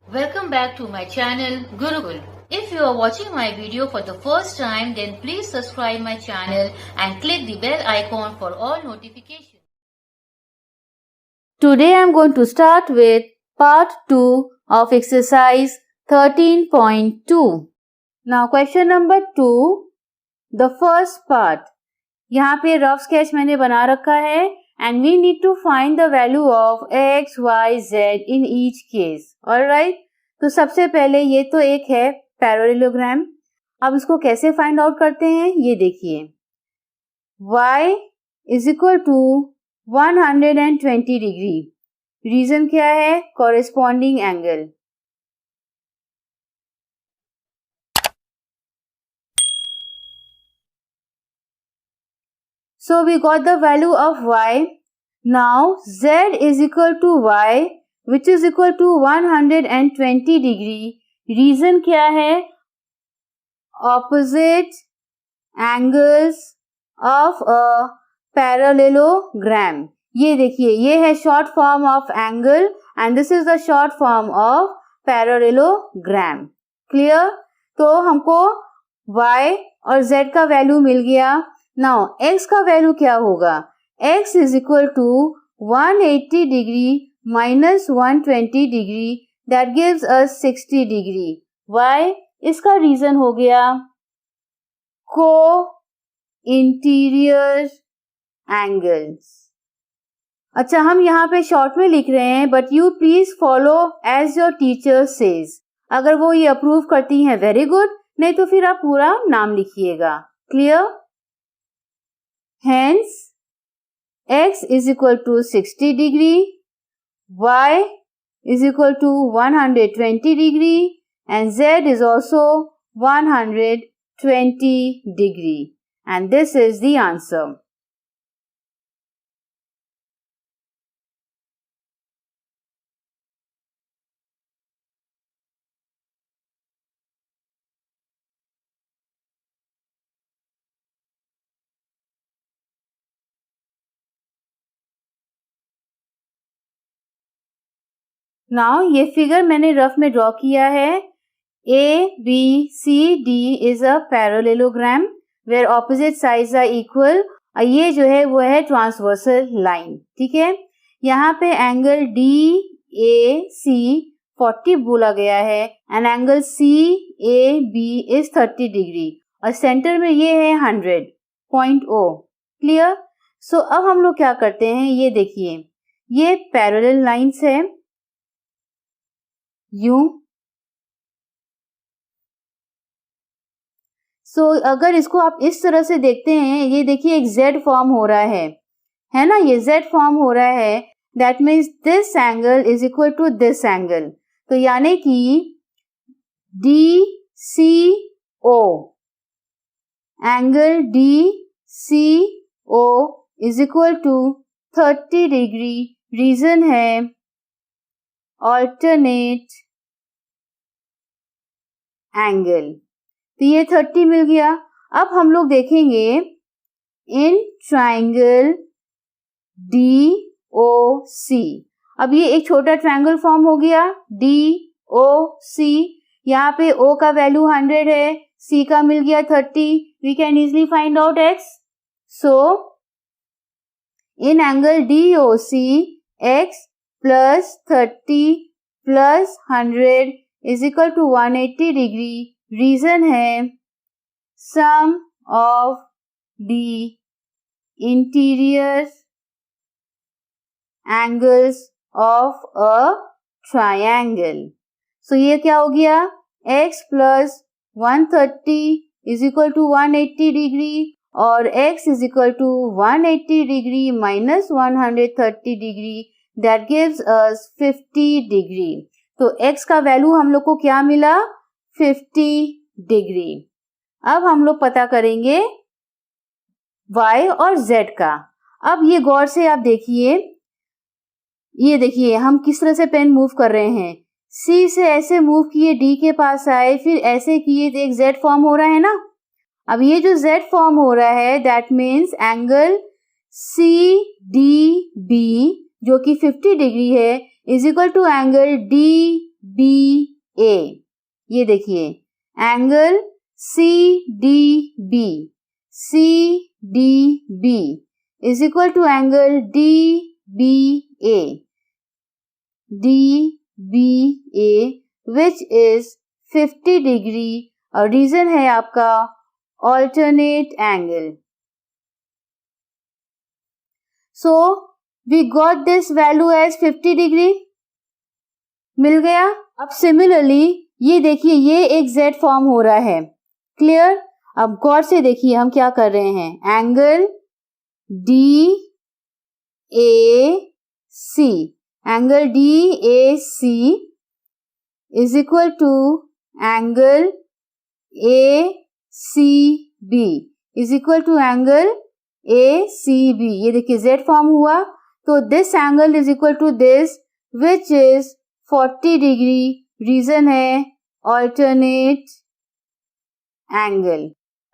Welcome back to my channel Gurukul. If you are watching my video for the first time, then please subscribe my channel and click the bell icon for all notifications. Today I am going to start with part 2 of exercise 13.2. Now question number 2, the first part. यहाँ पे rough sketch मैंने बना रखा है and we need to find the value of x, y, z in each case. Alright? तो सबसे पहले ये तो एक है पैरेललोग्राम. अब इसको कैसे फाइंड आउट करते हैं ये देखिए. y is equal to 120 degree. Reason क्या है? Corresponding angle. So we got the value of y. Now z is equal to y, which is equal to 120 degree. Reason क्या है? Opposite angles of a parallelogram. ये देखिए, ये है short form of angle and this is the short form of parallelogram. Clear? तो हमको y और z का वैल्यू मिल गया. Now x का वैल्यू क्या होगा? x is equal to 180 degree minus 120 degree, that gives us 60 degree. Why? इसका reason हो गया co-interior angles. अच्छा, हम यहाँ पे शॉर्ट में लिख रहे हैं, but you please follow as your teacher says. अगर वो ये अप्रूव करती हैं वेरी गुड, नहीं तो फिर आप पूरा नाम लिखिएगा. Clear? Hence, x is equal to 60 degree, y is equal to 120 degree and z is also 120 degree. And this is the answer. Now ये फिगर मैंने रफ में ड्रॉ किया है. ABCD is a parallelogram where opposite sides are equal. ये जो है वो है ट्रांसवर्सल लाइन. ठीक है, यहाँ पे एंगल DAC 40 बोला गया है and angle CAB is 30 degree और सेंटर में ये है 100.0. क्लियर? सो अब हम लोग क्या करते हैं ये देखिए, ये पैरेलल लाइंस है यूं. सो अगर इसको आप इस तरह से देखते हैं, ये देखिए एक Z फॉर्म हो रहा है ना, ये Z फॉर्म हो रहा है. That means this angle is equal to this angle. तो यानी कि DCO angle DCO is equal to 30 degree. Reason है ऑल्टरनेट एंगल. तो ये 30 मिल गया. अब हम लोग देखेंगे इन ट्राइंगल DOC. अब ये एक छोटा ट्राइंगल फॉर्म हो गया DOC. यहाँ पे O का वैल्यू 100 है, C का मिल गया 30. We can easily find out x. So in angle DOC x plus 30 plus 100 is equal to 180 degree. Reason है sum of the interior angles of a triangle. So ये क्या हो गया? x plus 130 is equal to 180 degree और x is equal to 180 degree minus 130 degree. That gives us 50 degree. तो x का value हम लोग को क्या मिला? 50 डिग्री. अब हम लोग पता करेंगे y और z का. अब ये गौर से आप देखिए, ये देखिए हम किस तरह से पेन मूव कर रहे हैं. C से ऐसे मूव किए, D के पास आए, फिर ऐसे किए तो एक Z फॉर्म हो रहा है ना. अब ये जो Z फॉर्म हो रहा है दैट मीन्स एंगल CDB जो कि 50 डिग्री है इज इक्वल टू एंगल ये देखिए angle CDB is equal to angle DBA which is 50 degree और रीजन है आपका alternate angle. So we got this value as 50 degree. मिल गया. अब सिमिलरली ये देखिए ये एक Z फॉर्म हो रहा है. क्लियर. अब गौर से देखिए हम क्या कर रहे हैं. Angle DAC is equal to angle ACB is equal to angle ACB. ये देखिए Z फॉर्म हुआ तो this angle is equal to this which is 40 degree. Reason है alternate angle.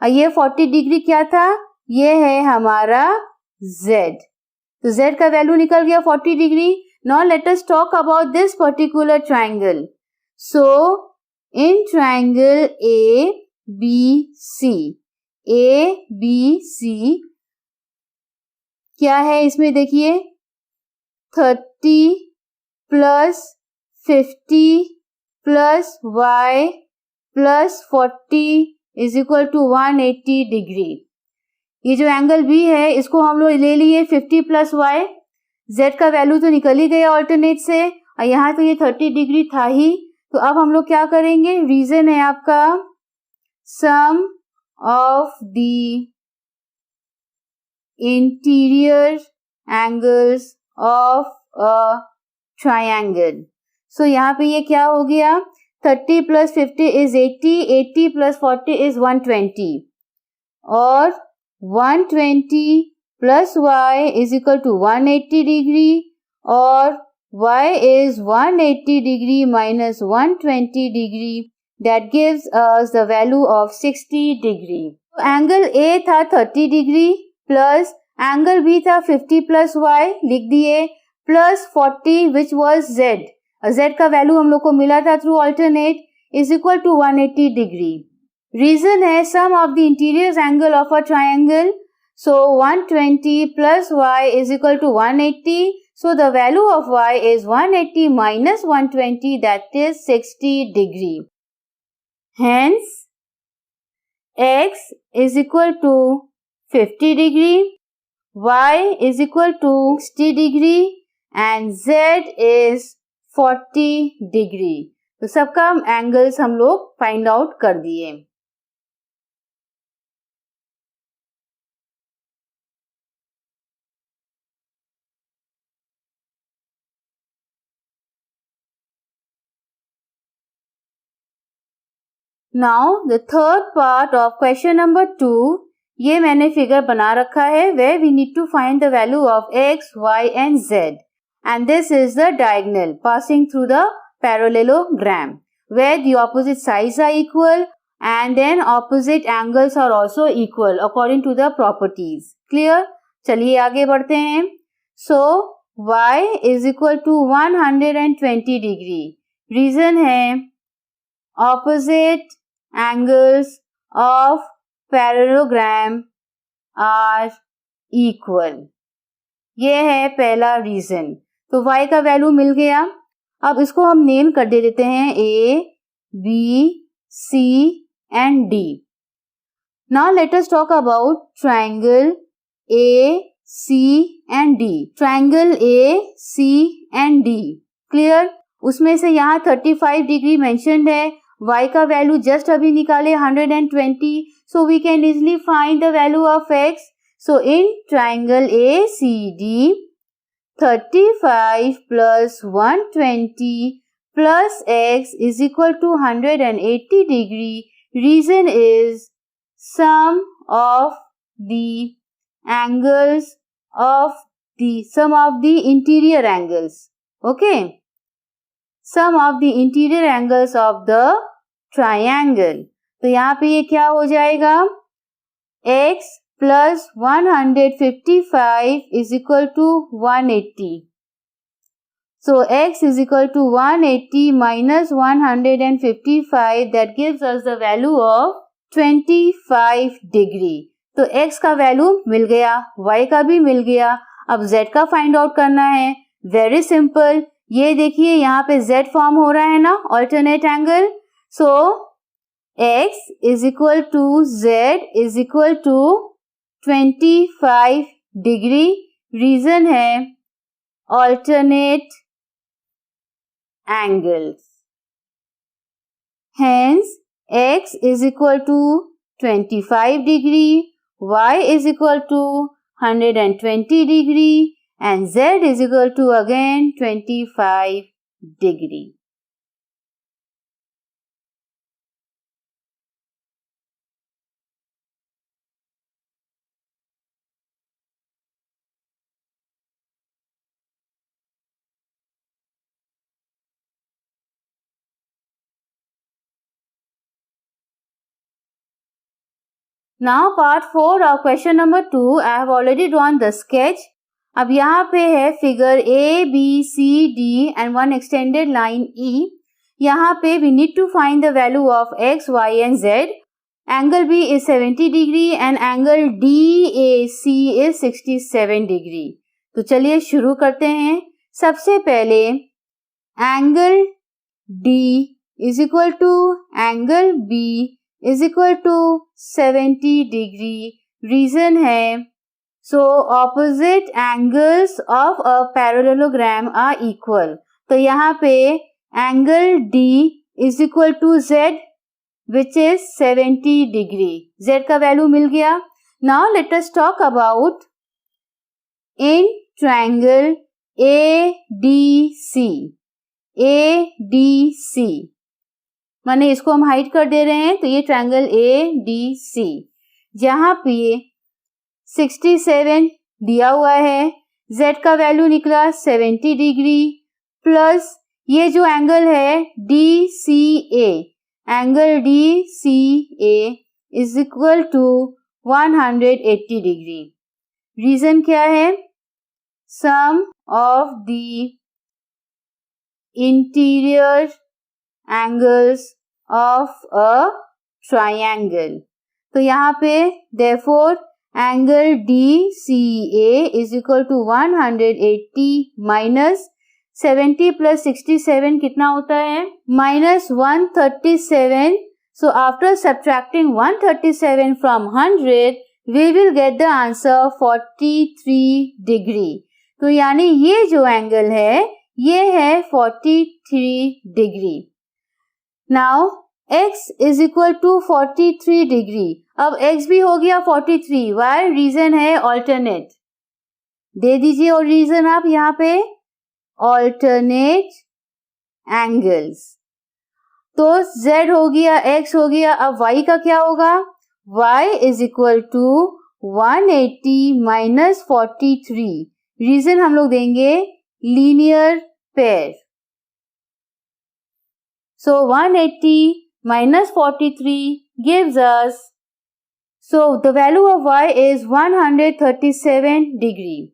ये 40 डिग्री क्या था. ये है हमारा Z. तो Z का वैल्यू निकल गया 40 degree. Now let us talk about this particular triangle. So in triangle ABC क्या है इसमें देखिए 30 plus 50 plus Y plus 40 is equal to 180 degree. ये जो एंगल B है इसको हम लोग ले लिए 50 plus Y. Z का वैल्यू तो निकल ही गया ऑल्टरनेट से और यहाँ तो ये 30 डिग्री था ही. तो अब हम लोग क्या करेंगे. रीजन है आपका sum of the interior angles of a triangle. So यहाँ पे ये क्या हो गया 30 plus 50 is 80, 80 plus 40 is 120 और 120 plus Y is equal to 180 degree और Y is 180 degree minus 120 degree that gives us the value of 60 degree. Angle A था 30 degree plus angle B था 50 plus Y लिख दिए plus 40 which was Z. Z का value हम लोग को मिला था through alternate is equal to 180 degree. Reason है sum of the interior angle of a triangle. So 120 plus Y is equal to 180. So the value of Y is 180 minus 120 that is 60 degree. Hence X is equal to 50 degree, Y is equal to 60 degree and Z is 40 degree. तो सबका angles हम लोग find out कर दिए. Now the third part of question number 2. ये मैंने figure बना रखा है where we need to find the value of X, Y and Z. And this is the diagonal passing through the parallelogram where the opposite sides are equal and then opposite angles are also equal according to the properties. Clear? चलिए आगे बढ़ते हैं. So Y is equal to 120 degree. Reason है opposite angles of parallelogram are equal. ये है पहला reason. तो y का वैल्यू मिल गया. अब इसको हम नेम कर दे देते हैं A, B, C and D. Now let us talk about triangle A, C and D. Triangle A, C and D. Clear? उसमें से यहाँ 35 डिग्री मेंशन्ड है. y का वैल्यू जस्ट अभी निकाले 120. So we can easily find the value of x. So in triangle ACD, 35 plus 120 plus x is equal to 180 degree. Reason is sum of the angles of the sum of the interior angles. Okay. Sum of the interior angles of the triangle. तो यहाँ पे ये क्या हो जाएगा x plus 155 is equal to 180. So x is equal to 180 minus 155, that gives us the value of 25 degree. तो x का value मिल गया, y का भी मिल गया. अब z का फाइंड आउट करना है. Very simple. ये देखिए यहाँ पे z फॉर्म हो रहा है ना, alternate angle. So x is equal to z is equal to 25 degree. Reason है alternate angles. Hence, x is equal to 25 degree, y is equal to 120 degree, and z is equal to again 25 degree. Now part 4 of question number 2. I have already drawn the sketch. अब यहाँ पे है figure A, B, C, D and one extended line E. यहाँ पे we need to find the value of x, y and z. Angle B is 70 degree and angle DAC is 67 degree. तो चलिए शुरू करते हैं. सबसे पहले angle D is equal to angle B is equal to 70 degree. Reason है, so opposite angles of a parallelogram are equal. तो यहाँ पे angle D is equal to Z, which is 70 degree. Z का वैल्यू मिल गया. Now let us talk about in triangle ADC. ADC माने इसको हम hide कर दे रहे हैं, तो ये ट्रायंगल ADC जहाँ पे 67 दिया हुआ है, Z का वैल्यू निकला 70 डिग्री, प्लस ये जो एंगल है DCA, angle DCA is equal to 180 degree. Reason क्या है? Sum of the interior angles of a triangle. तो यहाँ पे therefore angle DCA is equal to 180 minus 70 plus 67 कितना होता है? minus 137. So after subtracting 137 from 100, we will get the answer 43 degree. तो यानी ये जो एंगल है ये है 43 degree. Now x is equal to 43 degree. अब x भी हो गया 43. Why? रीजन है alternate. दे दीजिए और रीजन आप यहाँ पे alternate angles. तो z हो गया, x हो गया. अब y का क्या होगा? y is equal to 180 minus 43. Reason हम लोग देंगे linear pair. So 180 minus 43 gives us, so the value of y is 137 degree.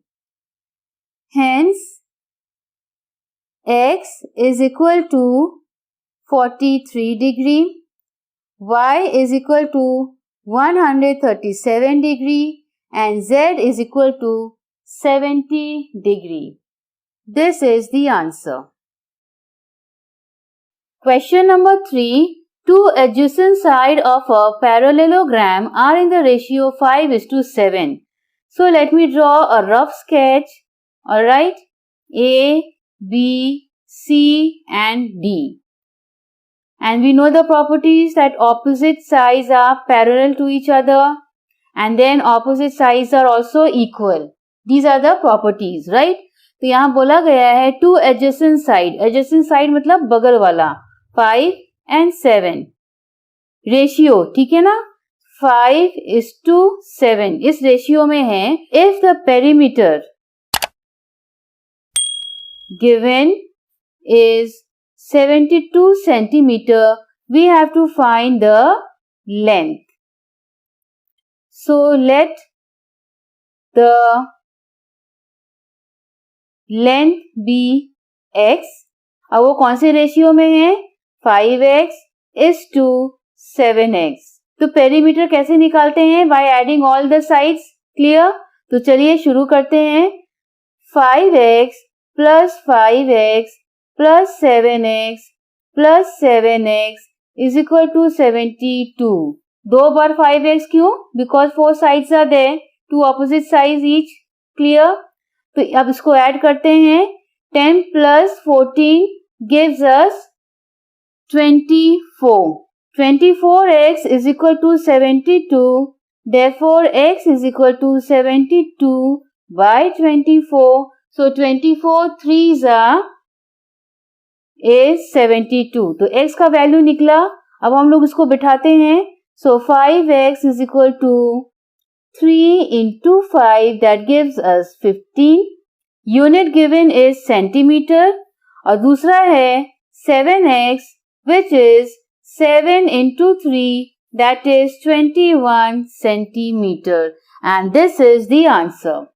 Hence, x is equal to 43 degree, y is equal to 137 degree and z is equal to 70 degree. This is the answer. Question number 3. Two adjacent sides of a parallelogram are in the ratio 5:7. So let me draw a rough sketch. Alright. A, B, C and D. And we know the properties that opposite sides are parallel to each other and then opposite sides are also equal. These are the properties, right? तो यहाँ बोला गया है two adjacent side. Adjacent side मतलब बगल वाला. 5 and 7. Ratio ठीक है ना? 5:7 इस रेशियो में है. If the perimeter given is 72 centimeter, we have to find the length. So let the length be x। अब वो कौन से रेशियो में है? 5x:7x। तो पेरीमीटर कैसे निकालते हैं? By adding all the sides. Clear? तो चलिए शुरू करते हैं। 5x + 5x + 7x + 7x = 72। 2 बार 5x क्यों? Because 4 sides are there, 2 opposite sides each. Clear? तो अब इसको ऐड करते हैं। 10 + 14 gives us 24. 24x = 72. Therefore, x = 72 by 24. So 24 3s is 72. तो x का वैल्यू निकला। अब हम लोग इसको बिठाते हैं। So 5x = 3 × 5, that gives us 15. Unit given is centimeter. और दूसरा है 7x, which is 7 × 3, that is 21 centimeter. And this is the answer.